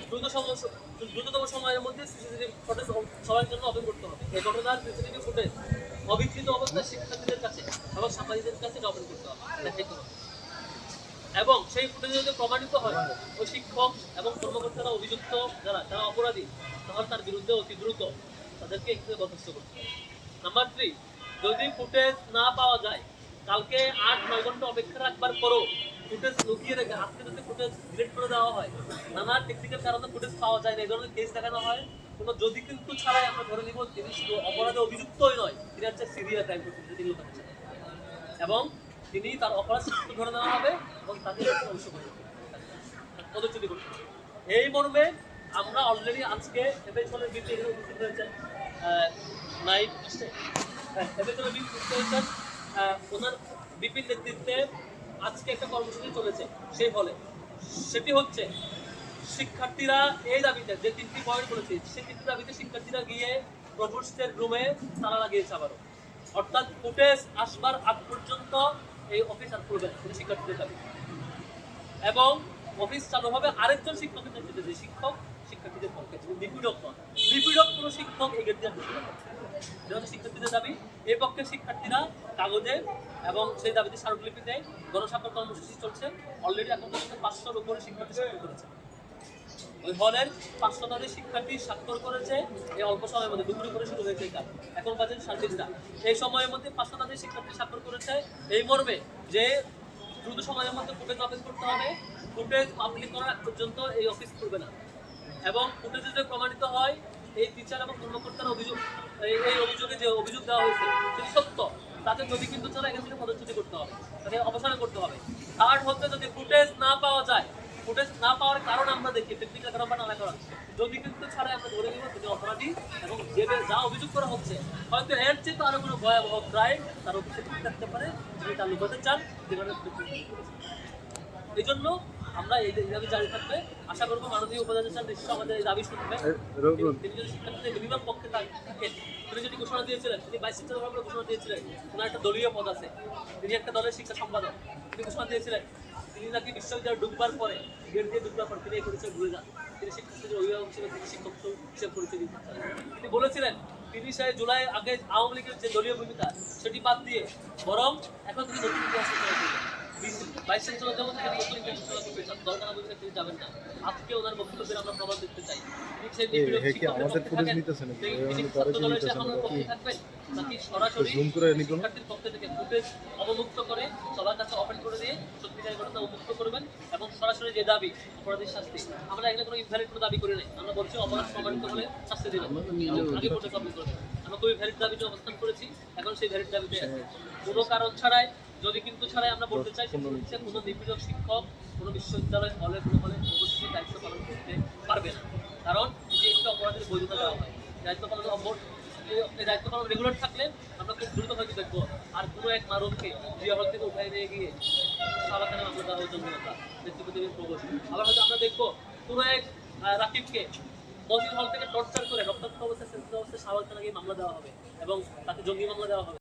দ্রুততম সময়ের মধ্যে সিসিটিভি ফুটেজ সবার জন্য ওপেন করতে হবে। এই ঘটনার সিসিটিভি ফুটেজ অবিকৃত অবস্থায় শিক্ষার্থীদের কাছে এবং সাংবাদিকদের কাছে ওপেন করতে হবে, দেখাইতে হবে। এবং সেই ফুটেজে যদি প্রমাণিত হয় ওই শিক্ষক এবং কর্মকর্তারা অভিযুক্ত যারা অপরাধী, তাহলে তার বিরুদ্ধে অতি দ্রুত তাদেরকে একটু বরখাস্ত করতে হবে। নাম্বার 3, যদি ফুটেজ না পাওয়া যায়, কালকে 8-9 ঘন্টা অপেক্ষা রাখবার পরও ফুটেজ লুকিয়ে রেখে আজকে যদি ফুটেজ ডিলিট করে দেওয়া হয়, নানা টেকনিক্যাল কারণে ফুটেজ পাওয়া যায় না, এই ধরনের কেস দেখানো হয়, কোনো যদি কিন্তু ছাড়াই আমরা ধরে নিব তিনি শুধু অপরাধে অভিযুক্তই নয়, তিনি হচ্ছে সিরিয়াস ক্রাইম করছেন এবং তিনি তার অপরাধ ধরে নেওয়া হবে এবং তাকে পদচ্যুতি করতে হবে। এই মর্মে আমরা অলরেডি আজকে এফএসএলের বিপি এখানে উপস্থিত হয়েছেন, নাইট এফএসএলের বিপি উপস্থিত হয়েছেন, ওনার বিপির নেতৃত্বে আজকে একটা কর্মসূচি চলেছে। সেই ফলে সেটি হচ্ছে শিক্ষার্থীরা এই দাবিতে যে 3টি পয়েন্ট বলেছে, সেই 3টি দাবিতে শিক্ষার্থীরা গিয়ে প্রভোস্টের রুমে তালা লাগিয়েছে আবারও, অর্থাৎ ফুটেজ আসবার আগ পর্যন্ত এই অফিস আর খুলবে না, শিক্ষার্থীদের দাবি। এবং অফিস চালু হবে আরেকজন শিক্ষকের নেতৃত্বে, যে শিক্ষক শিক্ষার্থীদের পক্ষে নিপীড়ক নয়, নিপীড়ক কোনো শিক্ষক এই গেট দিয়ে যেহেতু শিক্ষার্থীদের দাবি, এই পক্ষে শিক্ষার্থীরা কাগজে এবং সেই দাবিতে স্মারকলিপিতে গণস্বাক্ষর কর্মসূচি চলছে। অলরেডি এখন পর্যন্ত 500-র উপরে শিক্ষার্থী স্বাক্ষর করেছে। ওই হলের 500 শিক্ষার্থী স্বাক্ষর করেছে এই অল্প সময়ের মধ্যে, দুপুরে করে শুরু হয়েছে এই কাজ, এখন বাজে 3:30। এই সময়ের মধ্যে 500 শিক্ষার্থী স্বাক্ষর করেছে এই মর্মে যে দ্রুত সময়ের মধ্যে ফুটেজ ওপেন করতে হবে, ফুটেজ পাবলিক করার আগ পর্যন্ত এই অফিস খুলবে না। এবং ফুটেজে যদি প্রমাণিত হয় এই টিচার এবং কর্মকর্তার অভিযোগ, এই অভিযোগে যে অভিযোগ দেওয়া হয়েছে যদি সত্য, তাদের যদি কিন্তু তারা এখান থেকে পদচ্যুতি করতে হবে, তাদের অবসান করতে হবে। থার্ড হচ্ছে যদি ফুটেজ না পাওয়া যায়, ফুটেজ না পাওয়ার কারণ আমরা দেখি টেকনিক্যাল কারণ বা নানা কারণ, যদি কিন্তু ছাড়াই আমরা ধরে নিব তিনি অপরাধী এবং যে যা অভিযোগ করা হচ্ছে হয়তো এর চেয়ে তো আরো কোনো ভয়াবহ ক্রাইম তার অফিসে থাকতে পারে, যদি তার লুকাতে চান যেখানে। এই জন্য আমরা এই দাবি জারি থাকবে, আশা করবো মাননীয় উপদেষ্টা নিশ্চয় আমাদের এই দাবি শুনবেন। তিনি যদি শিক্ষার্থীদের মিনিমাম পক্ষে থাকেন, তিনি যদি ঘোষণা দিয়েছিলেন, তিনি ভাইস চ্যান্সেলর ঘোষণা দিয়েছিলেন, ওনার একটা দলীয় পদ আছে, তিনি একটা দলের শিক্ষা সম্পাদক, তিনি ঘোষণা দিয়েছিলেন তিনি নাকি বিশ্ববিদ্যালয় ডুববার পরে গেট দিয়ে ডুববার পর তিনি এই পরিচয় ভুলে যান, তিনি শিক্ষার্থীদের অভিভাবক ছিলেন, তিনি শিক্ষক হিসেবে পরিচয় দিতে চান। তিনি বলেছিলেন তিনি সেই জুলাই আগে আওয়ামী লীগের যে দলীয় ভূমিকা সেটি বাদ দিয়ে বরং এখন তিনি নতুন ইতিহাস ভাইস চ্যান্সেলর যেমন তিনি নতুন ইতিহাস করতে চান, দরকার বুঝলে তিনি যাবেন না। আজকে ওনার বক্তব্যের আমরা প্রমাণ দেখতে চাই, নাকি সরাসরি শিক্ষার্থীর পক্ষ থেকে ফুটেজ অবমুক্ত করে সবার কাছে ওপেন করে দিয়ে সত্যিকারের ঘটনা উন্মুক্ত করবেন এবং সরাসরি যে দাবি অপরাধীর শাস্তি, আমরা এখানে কোনো ইনভ্যালিড কোনো দাবি করি নাই, আমরা বলছি অপরাধ প্রমাণিত হলে শাস্তি দিবেন, আগে ফুটেজ ওপেন করবেন। আমরা খুবই ভ্যালিড দাবিতে অবস্থান করেছি, এখন সেই ভ্যালিড দাবিতে কোনো কারণ ছাড়াই যদি কিন্তু ছাড়াই আমরা বলতে চাই কোনো নিপীড়ক শিক্ষক কোনো বিশ্ববিদ্যালয় হলে কোনো হলে অবশ্যই দায়িত্ব পালন করতে পারবে না, কারণ যে একটা অপরাধের বৈধতা দেওয়া হয়, দায়িত্ব পালন দায়িত্ব পালন রেগুলার থাকলে আমরা খুব দ্রুত হয়তো দেখবো আর কোনো এক মারণকে জিয়া হল থেকে উঠাই নিয়ে গিয়ে সাবাখানে মামলা দেওয়া হয়েছে ব্যক্তিগত প্রবেশ, আবার হয়তো আমরা দেখবো কোনো এক রাকিবকে মসজিদ হল থেকে টর্চার করে রক্তাক্ত অবস্থায় সেন্সিটিভ অবস্থায় সাবাখানে গিয়ে মামলা দেওয়া হবে এবং তাকে জঙ্গি মামলা দেওয়া হবে।